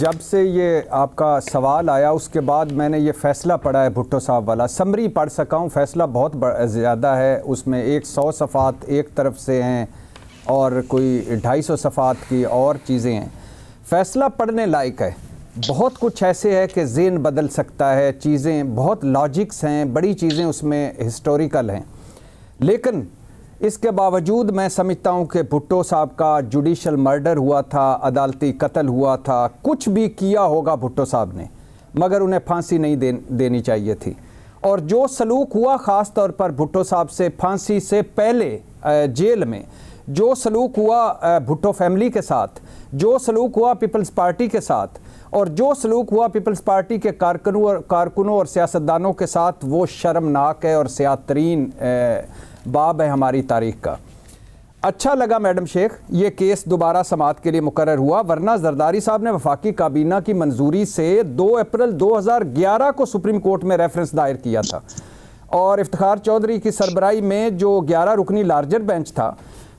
जब से ये आपका सवाल आया उसके बाद मैंने ये फ़ैसला पढ़ा है भुट्टो साहब वाला, समरी पढ़ सका हूँ। फ़ैसला बहुत ज़्यादा है, उसमें 100 सफ़ात एक तरफ से हैं और कोई 250 सफ़ात की और चीज़ें हैं। फ़ैसला पढ़ने लायक है, बहुत कुछ ऐसे है कि ज़हन बदल सकता है, चीज़ें बहुत लॉजिक्स हैं, बड़ी चीज़ें उसमें हिस्टोरिकल हैं। लेकिन इसके बावजूद मैं समझता हूँ कि भुट्टो साहब का जुडिशल मर्डर हुआ था, अदालती कत्ल हुआ था, कुछ भी किया होगा भुट्टो साहब ने, मगर उन्हें फांसी नहीं देनी चाहिए थी। और जो सलूक हुआ ख़ास तौर पर भुट्टो साहब से फांसी से पहले जेल में, जो सलूक हुआ भुट्टो फैमिली के साथ, जो सलूक हुआ पीपल्स पार्टी के साथ, और जो सलूक हुआ पीपल्स पार्टी के कारकुनों और सियासतदानों के साथ, वो शर्मनाक है और सियातरीन बाब है हमारी तारीख का। अच्छा लगा मैडम शेख ये केस दोबारा समाअत के लिए मुकर्रर हुआ, वरना जरदारी साहब ने वफाकी काबीना की मंजूरी से 2 अप्रैल 2011 को सुप्रीम कोर्ट में रेफरेंस दायर किया था। और इफ्तिखार चौधरी की सरबराही में जो 11 रुकनी लार्जर बेंच था,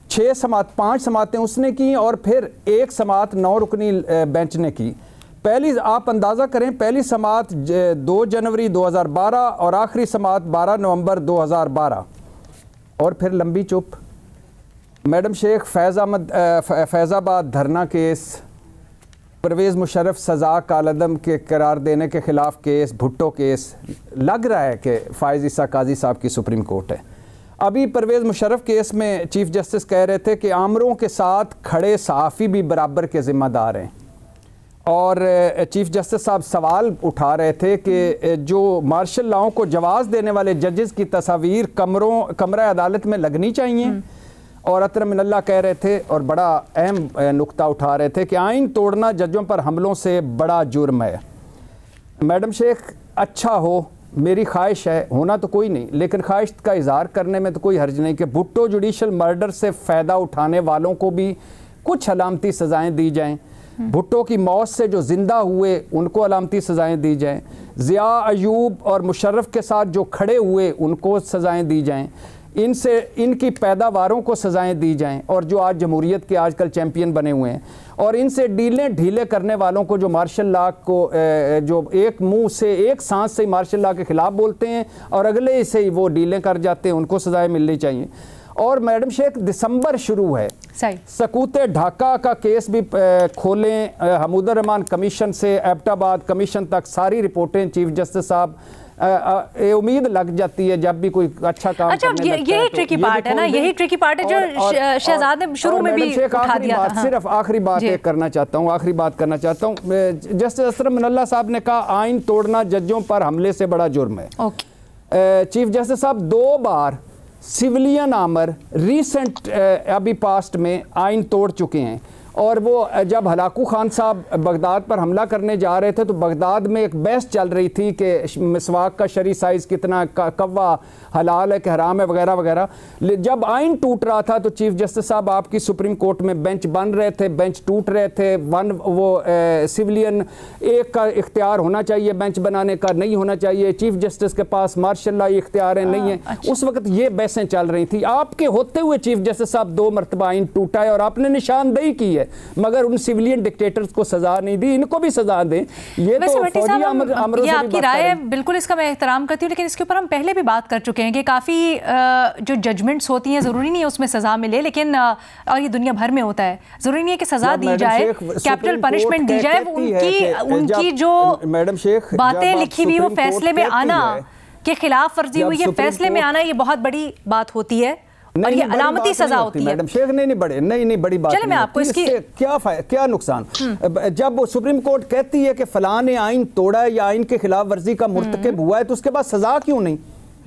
5 समाअतें उसने की और फिर 1 समाअत 9 रुकनी बेंच ने की। पहली आप अंदाज़ा करें, पहली समाअत 2 जनवरी 2012 और आखिरी समाअत 12 नवंबर 2012, और फिर लंबी चुप। मैडम शेख फैज़ाबाद धरना केस, परवेज़ मुशर्रफ सज़ा कालअदम के करार देने के ख़िलाफ़ केस, भुट्टो केस, लग रहा है कि फ़ाइज़ ईसा काजी साहब की सुप्रीम कोर्ट है। अभी परवेज़ मुशर्रफ केस में चीफ जस्टिस कह रहे थे कि आमरों के साथ खड़े सहाफ़ी भी बराबर के ज़िम्मेदार हैं। और चीफ जस्टिस साहब सवाल उठा रहे थे कि जो मार्शल लॉ को जवाज़ देने वाले जजेस की तस्वीर कमरा अदालत में लगनी चाहिए। और अतर मिनल्ला कह रहे थे और बड़ा अहम नुक्ता उठा रहे थे कि आइन तोड़ना जजों पर हमलों से बड़ा जुर्म है। मैडम शेख अच्छा हो, मेरी ख्वाहिश है, होना तो कोई नहीं, लेकिन ख्वाहिश का इजहार करने में तो कोई हर्ज नहीं कि भुट्टो जुडिशल मर्डर से फ़ायदा उठाने वालों को भी कुछ अलामती सज़ाएँ दी जाएँ। भुट्टो की मौत से जो ज़िंदा हुए उनको अलामती सज़ाएँ दी जाएँ, ज़िया अयूब और मुशर्रफ के साथ जो खड़े हुए उनको सज़ाएँ दी जाएँ, इनकी पैदावारों को सज़ाएँ दी जाएँ, और जो आज जमहूरियत के आजकल चैम्पियन बने हुए हैं, और इनसे ढीले करने वालों को जो मार्शल लॉ को जो एक मुंह से एक सांस से मार्शल लॉ के ख़िलाफ़ बोलते हैं और अगले से ही वो डीलें कर जाते हैं, उनको सज़ाएँ मिलनी चाहिए। और मैडम शेख दिसंबर शुरू है, सकूते ढाका का केस भी खोलें, हमूदुर रहमान कमीशन से एबटाबाद कमीशन तक सारी रिपोर्टें चीफ जस्टिस साहब उम्मीद लग जाती है जब भी कोई अच्छा काम करने लगता है। यही ट्रिकी पार्ट है ना, यही ट्रिकी पार्ट है जो शहजाद ने शुरू में भी उठा दिया था। सिर्फ आखिरी बात करना चाहता हूँ, जस्टिस असरफ मिनल्ला साहब ने कहा आइन तोड़ना जजों पर हमले से बड़ा जुर्म है। चीफ जस्टिस साहब 2 बार सिविलियन आमर रिसेंट अभी पास्ट में आइन तोड़ चुके हैं। और वो जब हलाकू खान साहब बगदाद पर हमला करने जा रहे थे तो बगदाद में एक बहस चल रही थी कि मिसवाक का शरी साइज़ कितना, कव्वा हलाल है कि हराम है, वगैरह वगैरह। जब आइन टूट रहा था तो चीफ जस्टिस साहब आपकी सुप्रीम कोर्ट में बेंच बन रहे थे, बेंच टूट रहे थे। सिविलियन एक का इख्तियार होना चाहिए बेंच बनाने का, नहीं होना चाहिए, चीफ जस्टिस के पास मार्शल लॉ इख्तियार है, नहीं है। अच्छा। उस वक्त ये बहसें चल रही थी। आपके होते हुए चीफ जस्टिस साहब 2 मरतबा आइन टूटा है और आपने निशानदेही की है, मगर उन सिविलियन डिक्टेटर्स को सजा नहीं दी, इनको भी सजा दें। ये तो फौजी अमरों से आपकी राय है, बिल्कुल इसका मैं एहतराम करती हूँ, लेकिन इसके ऊपर हम पहले भी बात कर चुके हैं कि काफ़ी जो जजमेंट्स होती हैं ज़रूरी नहीं है उसमें सज़ा मिले, लेकिन और ये दुनिया भर में होता है, ज़रूरी नहीं है कि सज़ा दी जाए, कैपिटल पनिशमेंट दी जाए। उनकी जो मैडम शेख बातें लिखी हुई वो फैसले में आना के खिलाफ वर्जी हुई है, फैसले में आना ये बहुत बड़ी बात होती है और ये अलामती सजा होती है। मैडम शेख नहीं बड़ी बात। चले मैं आपको इसकी क्या नुकसान, जब वो सुप्रीम कोर्ट कहती है कि फलां ने आइन तोड़ा है या आइन के खिलाफ वर्जी का मुर्तकिब हुआ है तो उसके बाद सजा क्यों नहीं?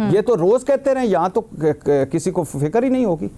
ये तो रोज कहते रहे, यहाँ तो किसी को फिक्र ही नहीं होगी।